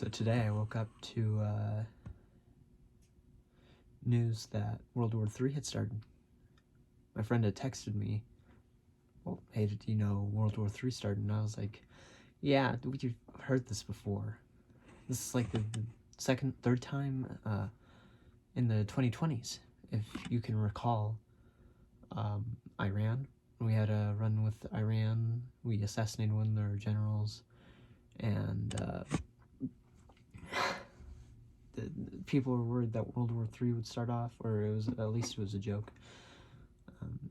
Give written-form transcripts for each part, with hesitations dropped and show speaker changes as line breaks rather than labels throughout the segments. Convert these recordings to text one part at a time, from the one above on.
So today I woke up to news that World War III had started. My friend had texted me, well, hey, did you know World War III started? And I was like, yeah, we've heard this before. This is like the second, third time in the 2020s, if you can recall. Iran, we had a run with Iran, we assassinated one of their generals, and people were worried that World War III would start off, or at least it was a joke.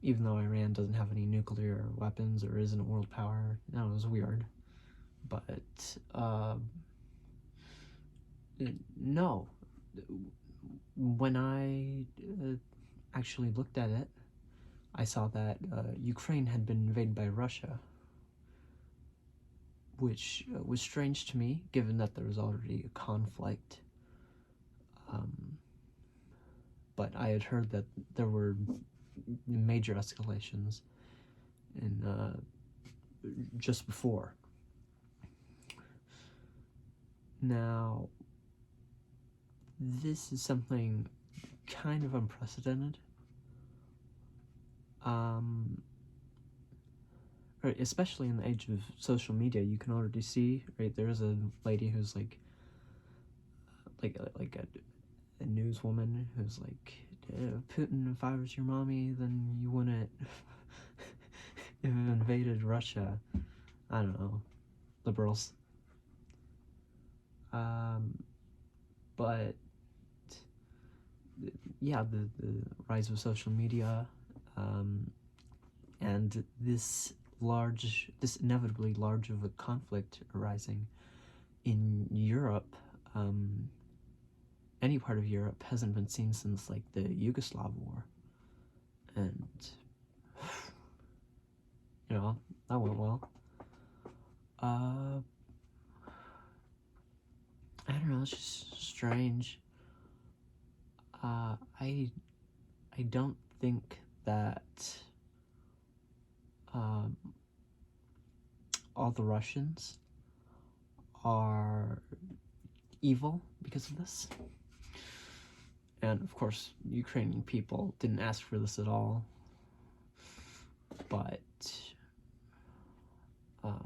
Even though Iran doesn't have any nuclear weapons or isn't a world power, no, it was weird. But no, when I actually looked at it, I saw that Ukraine had been invaded by Russia, which was strange to me, given that there was already a conflict. But I had heard that there were major escalations in just before. Now, this is something kind of unprecedented. Right, especially in the age of social media, you can already see, right, there's a lady who's like a newswoman who's like, Putin, if I was your mommy, then you wouldn't have invaded Russia. I don't know, liberals. But yeah, the rise of social media, and this inevitably large of a conflict arising in Europe, any part of Europe hasn't been seen since like the Yugoslav War, and you know, that went well. I don't know, it's just strange. I don't think that all the Russians are evil because of this. And of course, Ukrainian people didn't ask for this at all. But well,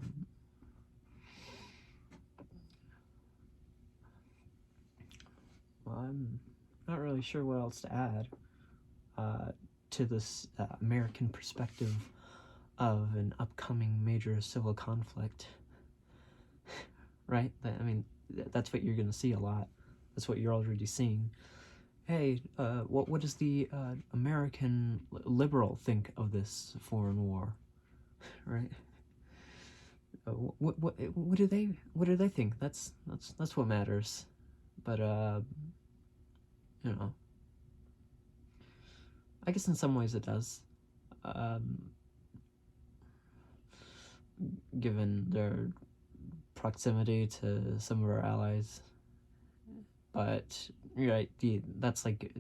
I'm not really sure what else to add to this American perspective of an upcoming major civil conflict. Right? I mean, that's what you're going to see a lot. That's what you're already seeing. Hey, what does the American liberal think of this foreign war? Right? What do they think? That's what matters. But you know, I guess in some ways it does. Given their proximity to some of our allies. But you're right, that's like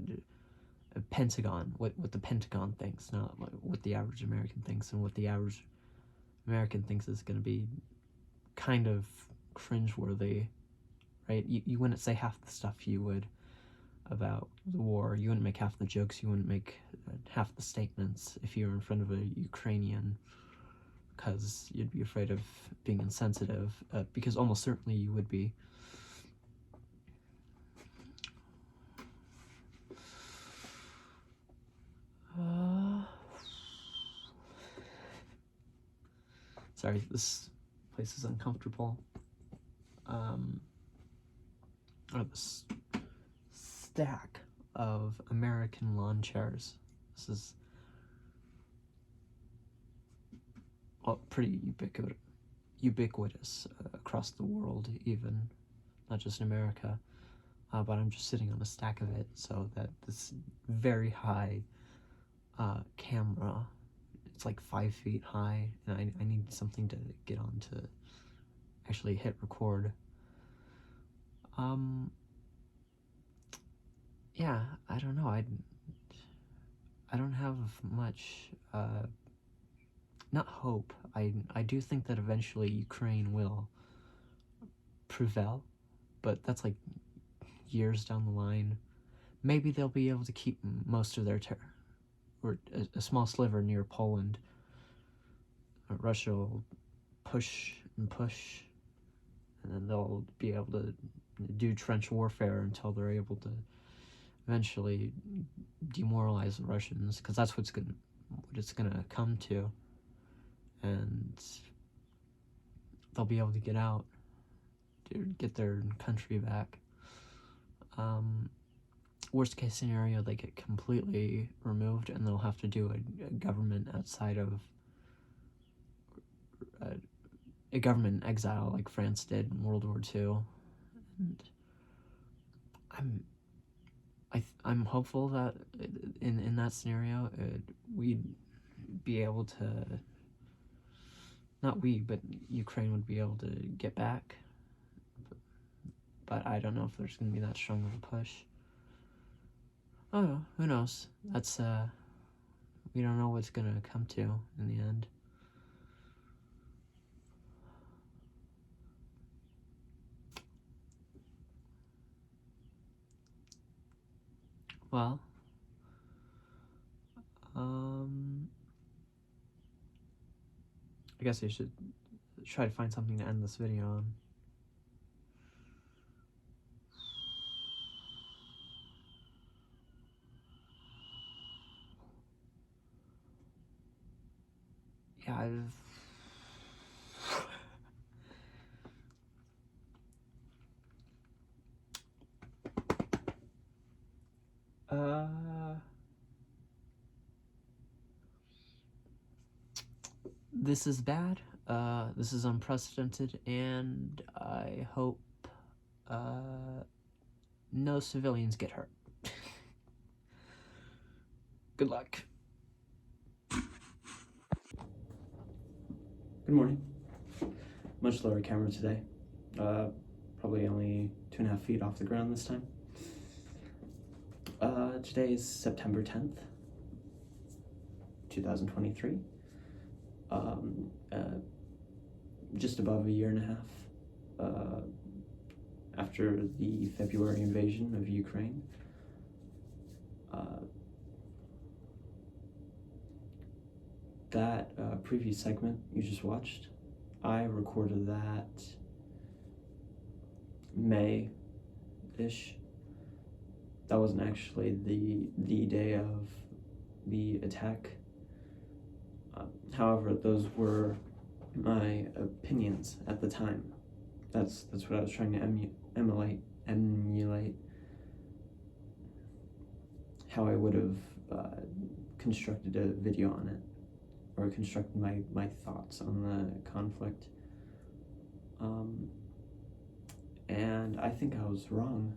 a Pentagon, what the Pentagon thinks, not what the average American thinks, and what the average American thinks is going to be kind of cringeworthy, right? You wouldn't say half the stuff you would about the war. You wouldn't make half the jokes. You wouldn't make half the statements if you were in front of a Ukrainian, because you'd be afraid of being insensitive, because almost certainly you would be. Sorry, this place is uncomfortable. This stack of American lawn chairs. This is pretty ubiquitous across the world, even, not just in America. But I'm just sitting on a stack of it so that this very high camera, it's like 5 feet high, and I need something to get on to actually hit record. Yeah, I don't know. I don't have much, not hope. I do think that eventually Ukraine will prevail, but that's like years down the line. Maybe they'll be able to keep most of their or a small sliver near Poland. Russia will push and push, and then they'll be able to do trench warfare until they're able to eventually demoralize the Russians, because that's what it's gonna come to, and they'll be able to get out, to get their country back. Worst case scenario, they get completely removed, and they'll have to do a government outside of a government in exile, like France did in World War II. And I'm hopeful that in that scenario, we'd be able to, not we, but Ukraine would be able to get back. But I don't know if there's going to be that strong of a push. Oh, who knows? That's, we don't know what's going to come to in the end. Well, I guess I should try to find something to end this video on. Yeah, this is bad. This is unprecedented, and I hope no civilians get hurt. Good luck. Good morning. Much lower camera today. Probably only 2.5 feet off the ground this time. Today is September 10th, 2023. Just above a year and a half after the February invasion of Ukraine. That previous segment you just watched, I recorded that May-ish. That wasn't actually the day of the attack. However, those were my opinions at the time. That's what I was trying to emulate how I would have constructed a video on it, or constructed my thoughts on the conflict. And I think I was wrong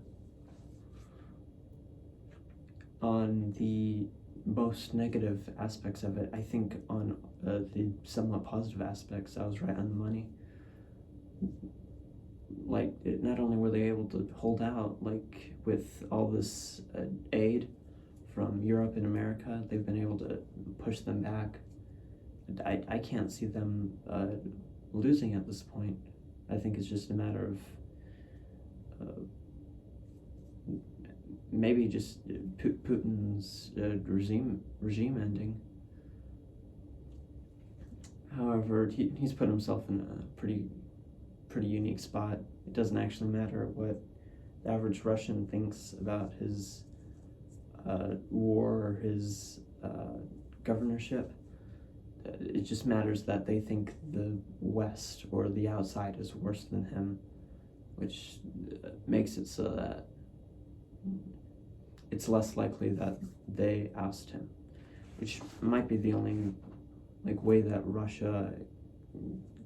on the most negative aspects of it. I think on the somewhat positive aspects, I was right on the money. Like, not only were they able to hold out, like, with all this aid from Europe and America, they've been able to push them back. I can't see them losing at this point. I think it's just a matter of maybe just Putin's regime ending. However, he's put himself in a pretty unique spot. It doesn't actually matter what the average Russian thinks about his war or his governorship. It just matters that they think the West or the outside is worse than him, which makes it so that it's less likely that they oust him, which might be the only way that Russia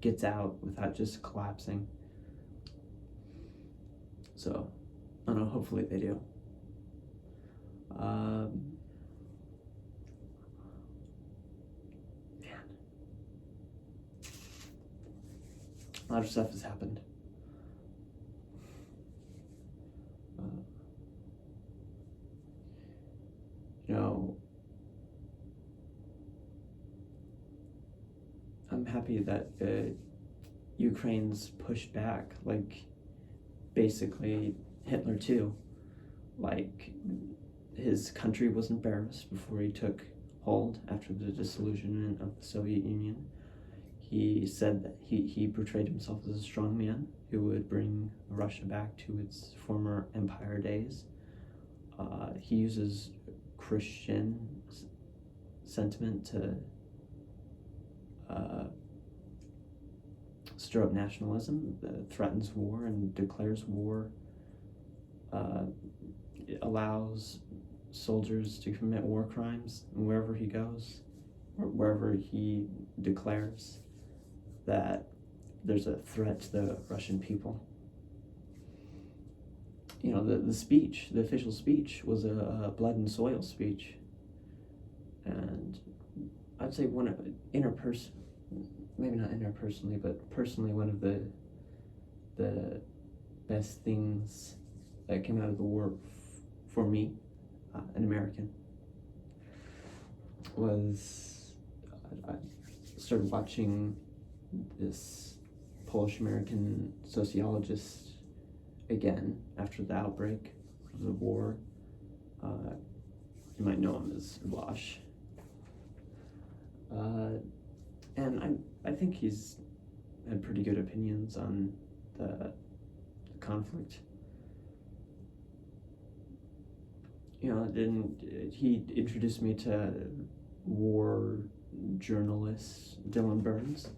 gets out without just collapsing. So, I don't know, hopefully they do. A lot of stuff has happened. I'm happy that Ukraine's pushed back. Like, basically Hitler too. Like, his country was embarrassed before he took hold after the disillusionment of the Soviet Union. He said that he portrayed himself as a strong man who would bring Russia back to its former empire days. He uses Christian sentiment to stir up nationalism, threatens war and declares war, allows soldiers to commit war crimes wherever he goes, or wherever he declares that there's a threat to the Russian people. You know, the speech, the official speech, was a blood and soil speech. And I'd say one of, maybe not interpersonally, but personally, one of the best things that came out of the war for me, an American, was I started watching this Polish-American sociologist again after the outbreak of the war. You might know him as Wash. And I think he's had pretty good opinions on the conflict. You know, and he introduced me to war journalist Dylan Burns.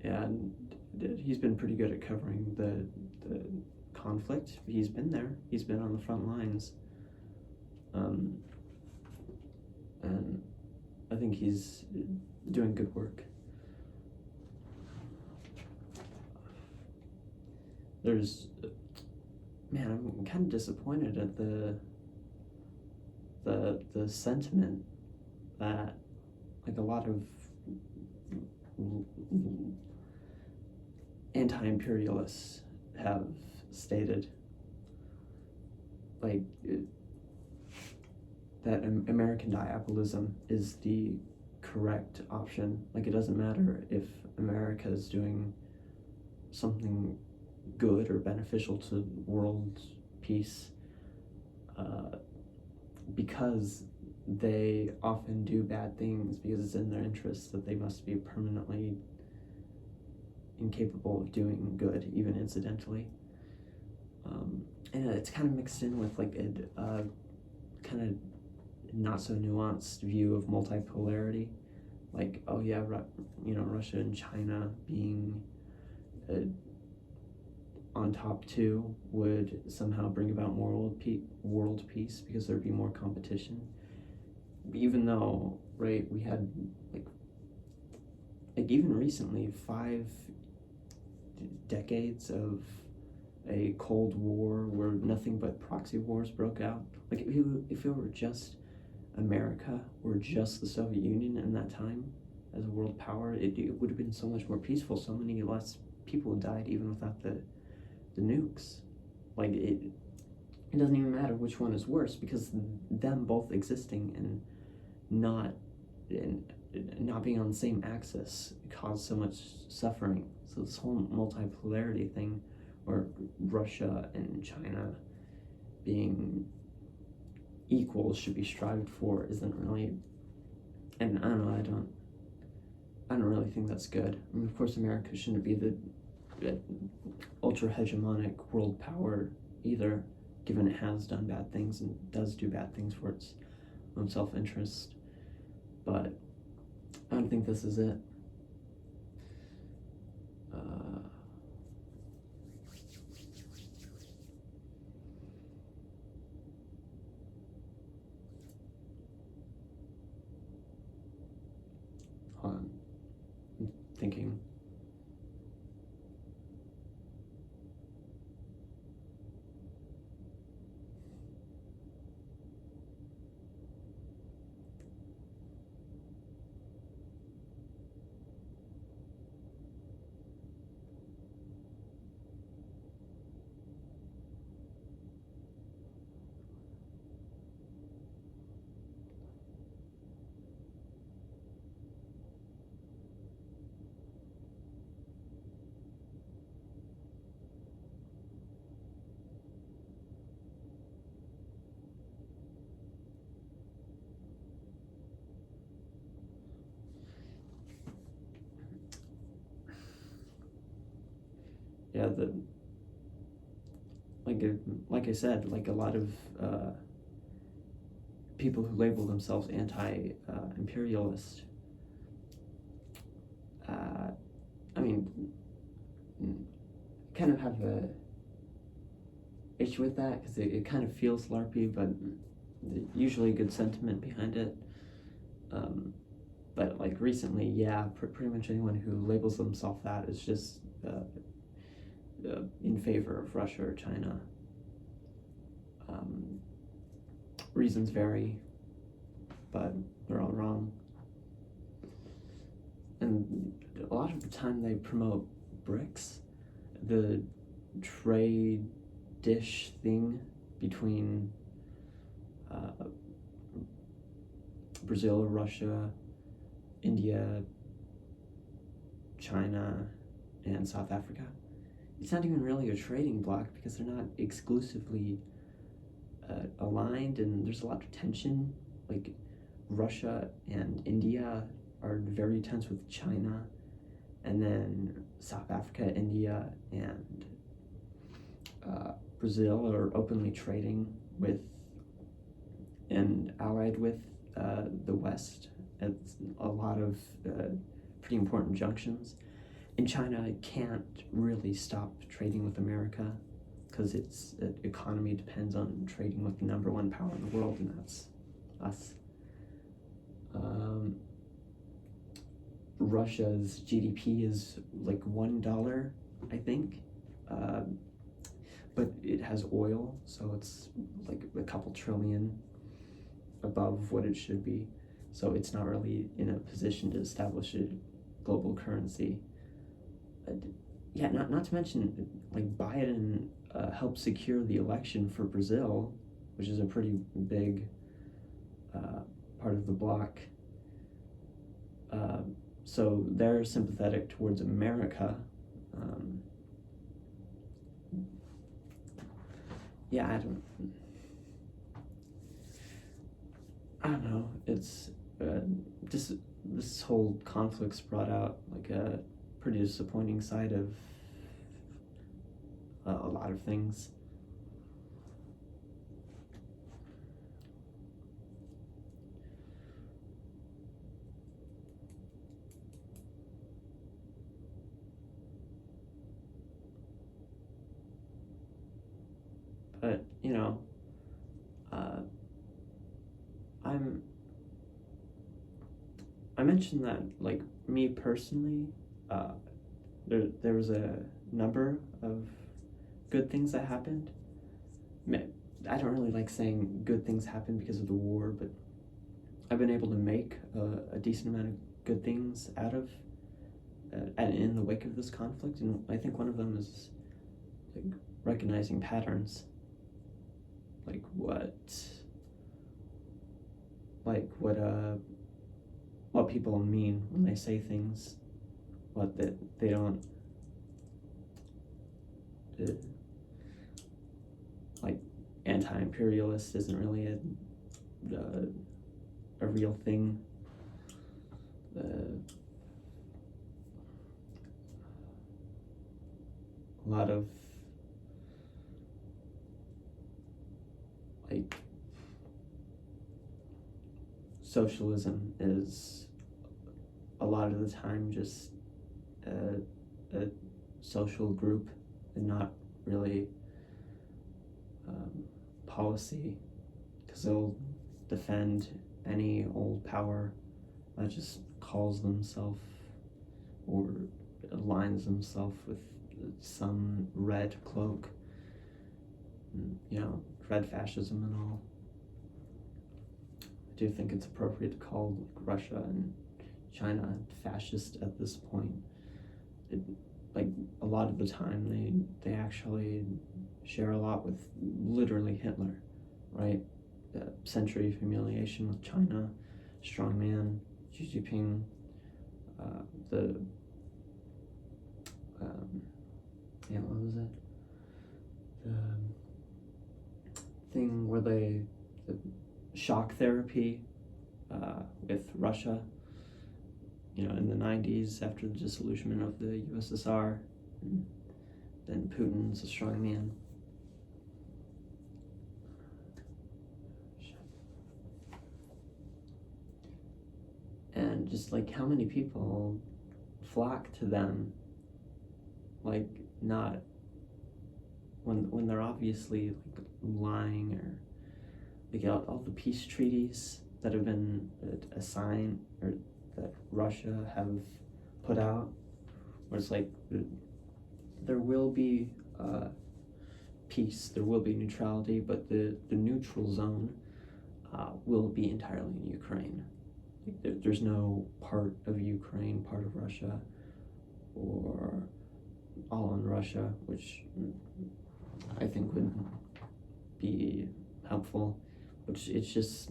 And he's been pretty good at covering the conflict. He's been there. He's been on the front lines. And I think he's doing good work. I'm kind of disappointed at the sentiment that, like, a lot of anti-imperialists have stated, like, that American diabolism is the correct option. Like, it doesn't matter if America is doing something good or beneficial to world peace, because they often do bad things because it's in their interest, that they must be permanently incapable of doing good, even incidentally. And it's kind of mixed in with, like, a kind of not so nuanced view of multipolarity. Like, oh yeah, Russia and China being on top two would somehow bring about world peace because there'd be more competition. Even though, right, we had like even recently 5 decades of a Cold War where nothing but proxy wars broke out. Like, if it were just America or just the Soviet Union in that time as a world power, it would have been so much more peaceful. So many less people died even without the nukes. Like, it doesn't even matter which one is worse, because them both existing and not being on the same axis caused so much suffering. So this whole multipolarity thing, or Russia and China being equals should be strived for, isn't really, and I don't really think that's good. I mean, of course, America shouldn't be the ultra hegemonic world power either, given it has done bad things and does do bad things for its own self-interest. But I don't think this is it. Hold on. I'm thinking.
yeah, like I said, like a lot of people who label themselves anti-imperialist, I mean, kind of have a issue with that because it kind of feels LARPy, but usually good sentiment behind it. But like recently, yeah, pretty much anyone who labels themselves that is just in favor of Russia or China. Reasons vary, but they're all wrong. And a lot of the time they promote BRICS, the trade dish thing between Brazil, Russia, India, China, and South Africa. It's not even really a trading bloc because they're not exclusively aligned, and there's a lot of tension. Like Russia and India are very tense with China, and then South Africa, India, and Brazil are openly trading with and allied with the West at a lot of pretty important junctions. And China can't really stop trading with America because its economy depends on trading with the number one power in the world, and that's us. Russia's GDP is like $1, I think, but it has oil, so it's like a couple trillion above what it should be. So it's not really in a position to establish a global currency. Yeah, not to mention, like Biden helped secure the election for Brazil, which is a pretty big part of the bloc. So they're sympathetic towards America. Yeah, I don't know. It's this whole conflict's brought out like a pretty disappointing side of a lot of things. But you know, I mentioned that like me personally, there was a number of good things that happened. I don't really like saying good things happened because of the war, but I've been able to make a decent amount of good things out of and in the wake of this conflict, and I think one of them is like recognizing patterns, like what people mean when they say things, what that they don't like. Anti-imperialist isn't really a real thing. A lot of like socialism is a lot of the time just a social group and not really policy, because they'll defend any old power that just calls themselves or aligns themselves with some red cloak, you know, red fascism and all. I do think it's appropriate to call Russia and China fascist at this point. Like a lot of the time they actually share a lot with literally Hitler, right? Century of humiliation with China, strongman, Xi Jinping, what was it? The thing where the shock therapy with Russia, you know, in the 90s after the disillusionment of the USSR. then Putin's a strong man. And just like how many people flock to them, like not when they're obviously like lying, or like all the peace treaties that have been assigned or that Russia have put out, where it's like there will be peace, there will be neutrality, but the neutral zone will be entirely in Ukraine. Like there's no part of Ukraine, part of Russia, or all in Russia, which I think would be helpful. Which it's just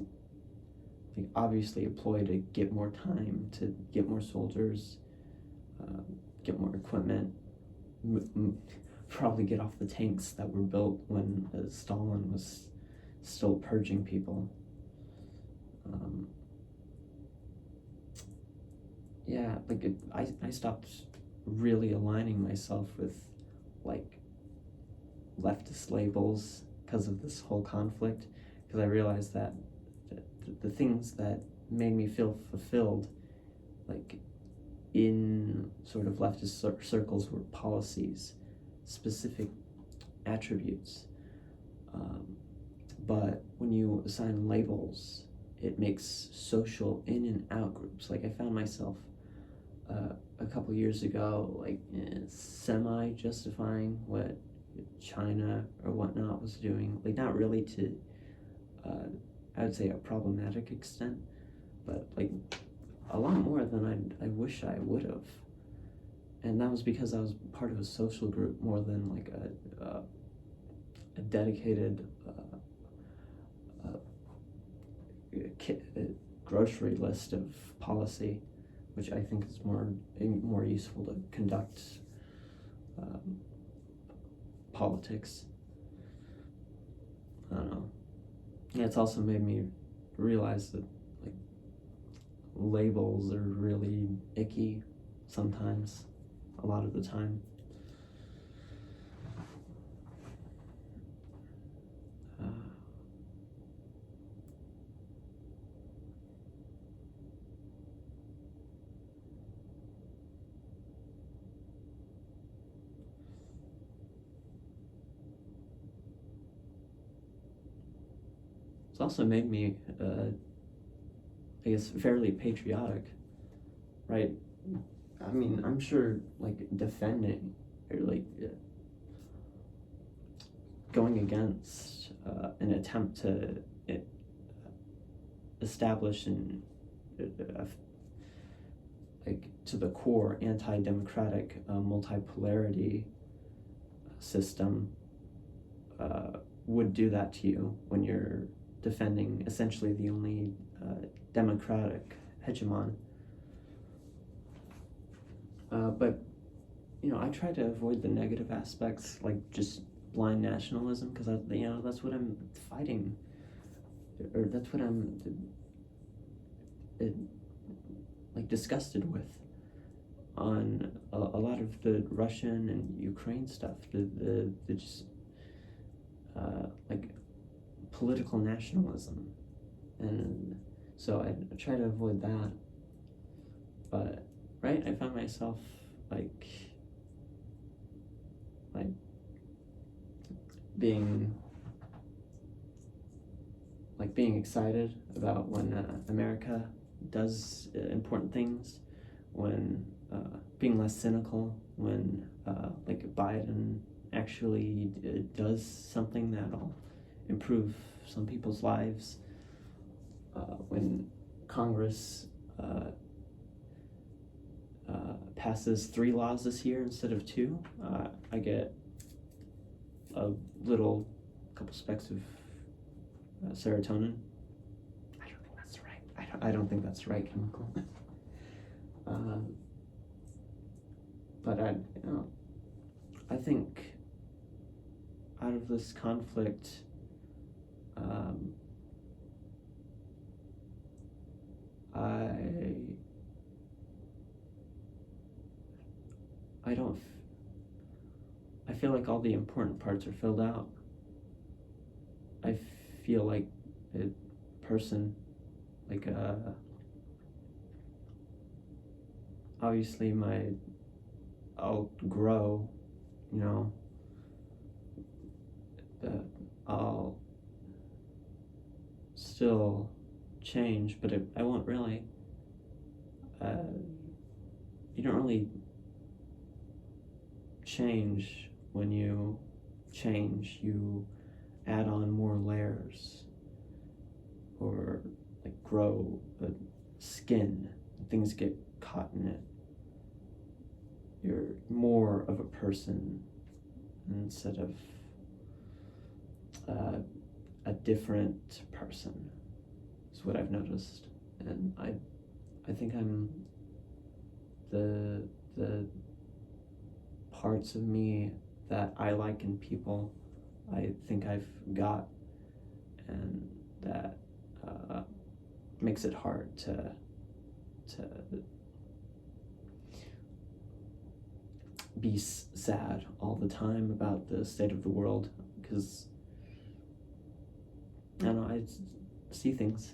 like obviously a ploy to get more time, to get more soldiers, get more equipment, probably get off the tanks that were built when Stalin was still purging people. Yeah, like I stopped really aligning myself with like leftist labels because of this whole conflict, because I realized that the things that made me feel fulfilled, like in sort of leftist circles, were policies, specific attributes. But when you assign labels, it makes social in and out groups. Like I found myself a couple years ago, like semi-justifying what China or whatnot was doing, like not really to, I would say, a problematic extent, but like a lot more than I wish I would have. And that was because I was part of a social group more than like a dedicated grocery list of policy, which I think is more useful to conduct politics. I don't know. Yeah, it's also made me realize that like labels are really icky sometimes, a lot of the time. It's also made me, I guess, fairly patriotic, right? I mean, I'm sure, like, defending or, like, going against an attempt to establish an, like, to the core anti-democratic multipolarity system would do that to you when you're defending essentially the only democratic hegemon. But you know, I try to avoid the negative aspects, like just blind nationalism, because that's what I'm fighting, or that's what I'm like disgusted with on a lot of the Russian and Ukraine stuff. The just like political nationalism, and so I try to avoid that. But right, I found myself like being excited about when America does important things, when being less cynical when like Biden actually does something that'll improve some people's lives, when Congress passes 3 laws this year instead of 2, I get a little couple specks of serotonin. I don't think that's right. I don't think that's the right chemical. But I think out of this conflict, I don't I feel like all the important parts are filled out. I feel like a person, like obviously I'll grow, you know, but I'll still change, but I won't really. You don't really change when you change. You add on more layers, or like grow a skin. Things get caught in it. You're more of a person instead of a different person, is what I've noticed. And I think I'm the parts of me that I like in people, I think I've got, and that makes it hard to be sad all the time about the state of the world, because I don't know, I see things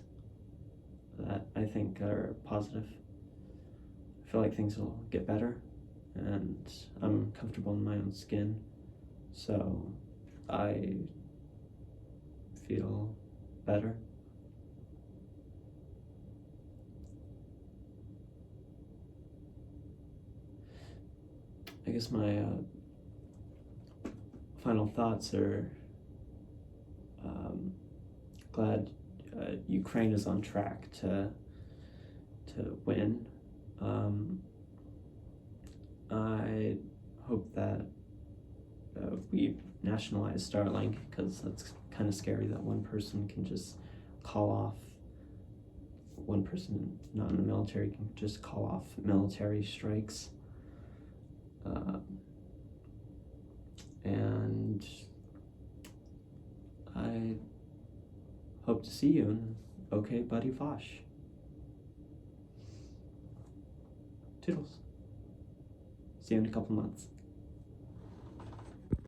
that I think are positive. I feel like things will get better, and I'm comfortable in my own skin, so I feel better. I guess my final thoughts are glad Ukraine is on track to win. I hope that we nationalize Starlink, because that's kind of scary that one person can just call off, one person not in the military can just call off military strikes. And I hope to see you in OK Buddy Vosh. Toodles. See you in a couple months.